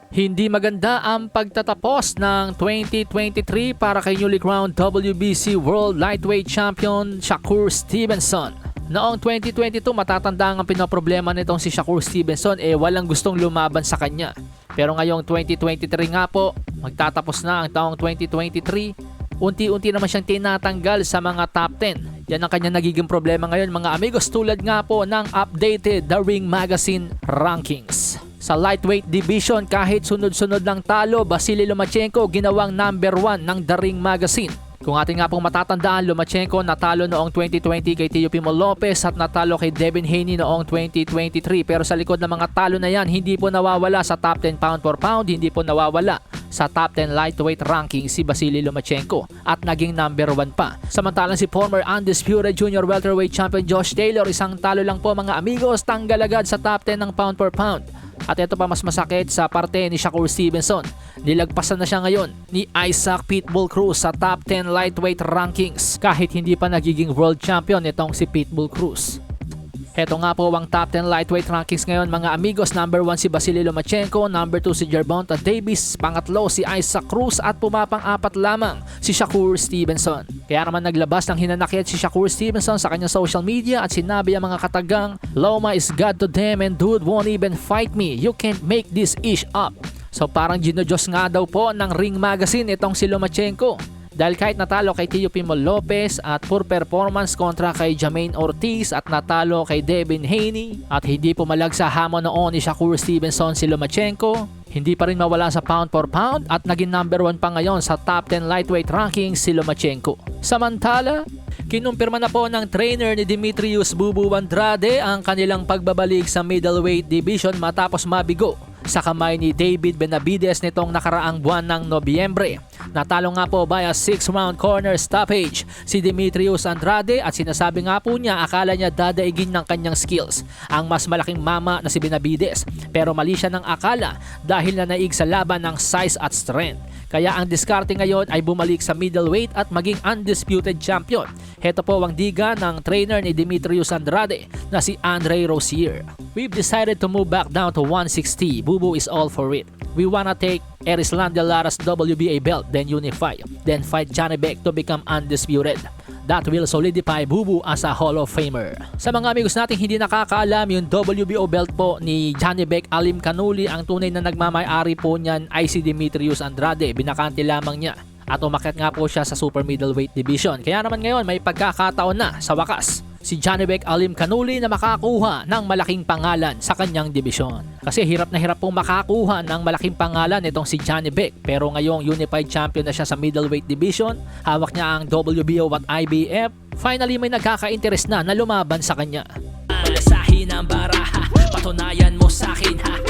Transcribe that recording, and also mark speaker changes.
Speaker 1: Hindi maganda ang pagtatapos ng 2023 para kay newly crowned WBC World Lightweight Champion Shakur Stevenson. Noong 2022 matatanda ang pinoproblema nitong si Shakur Stevenson walang gustong lumaban sa kanya. Pero ngayong 2023 nga po, magtatapos na ang taong 2023, unti-unti naman siyang tinatanggal sa mga top 10. Yan ang kanya nagiging problema ngayon mga amigos, tulad nga po ng updated The Ring Magazine rankings. Sa lightweight division, kahit sunod-sunod lang talo, Vasily Lomachenko ginawang number 1 ng The Ring Magazine. Kung ating nga pong matatandaan, Lomachenko natalo noong 2020 kay Teofimo Lopez at natalo kay Devin Haney noong 2023. Pero sa likod ng mga talo na yan, hindi po nawawala sa top 10 pound for pound, hindi po nawawala sa top 10 lightweight ranking si Vasily Lomachenko at naging number 1 pa. Samantalang si former undisputed junior welterweight champion Josh Taylor, isang talo lang po mga amigos, tanggal agad sa top 10 ng pound for pound. At ito pa mas masakit sa parte ni Shakur Stevenson. Nilagpasan na siya ngayon ni Isaac Pitbull Cruz sa top 10 lightweight rankings kahit hindi pa nagiging world champion itong si Pitbull Cruz. Ito nga po ang top 10 lightweight rankings ngayon mga amigos. Number 1 si Vasily Lomachenko, number 2 si Gervonta Davis, pangatlo si Isaac Cruz at pumapang-apat lamang si Shakur Stevenson. Kaya naman naglabas ng hinanakit si Shakur Stevenson sa kanyang social media at sinabi ang mga katagang, "Loma is God to them and dude won't even fight me. You can't make this ish up." So parang ginojos nga daw po ng Ring Magazine itong si Lomachenko. Dahil kahit natalo kay Teofimo Lopez at poor performance kontra kay Jamaine Ortiz at natalo kay Devin Haney at hindi pumalag sa hamon noon ni Shakur Stevenson si Lomachenko, hindi pa rin mawala sa pound for pound at naging number 1 pa ngayon sa top 10 lightweight rankings si Lomachenko. Samantala, kinumpirma na po ng trainer ni Demetrius "Bubu" Andrade ang kanilang pagbabalik sa middleweight division matapos mabigo sa kamay ni David Benavides nitong nakaraang buwan ng Nobyembre. Natalo nga po via 6-round corner stoppage si Demetrius Andrade at sinasabi nga po niya akala niya dadaigin ng kanyang skills ang mas malaking mama na si Benavides, pero mali siya ng akala dahil nanaig sa laban ng size at strength. Kaya ang diskarte ngayon ay bumalik sa middleweight at maging undisputed champion. Heto po ang diga ng trainer ni Demetrius Andrade na si Andre Rozier. "We've decided to move back down to 160. Bubu is all for it. We wanna take Erislandia Lara's WBA belt, then unify, then fight Johnny Beck to become undisputed. That will solidify Bubu as a Hall of Famer." Sa mga amigos nating hindi nakakaalam, yung WBO belt po ni Johnny Beck Alimkhanuly, ang tunay na nagmamay-ari po niyan ay si Demetrius Andrade. Binakante lamang niya at umakyat nga po siya sa super middleweight division. Kaya naman ngayon may pagkakataon na sa wakas si Johnny Beck Alimkhanuly na makakuha ng malaking pangalan sa kanyang dibisyon. Kasi hirap na hirap pong makakuha ng malaking pangalan itong si Johnny Beck. Pero ngayong unified champion na siya sa middleweight division, hawak niya ang WBO at IBF. Finally may nagkaka-interest na lumaban sa kanya. Alasahin ang baraha, patunayan mo sa akin ha.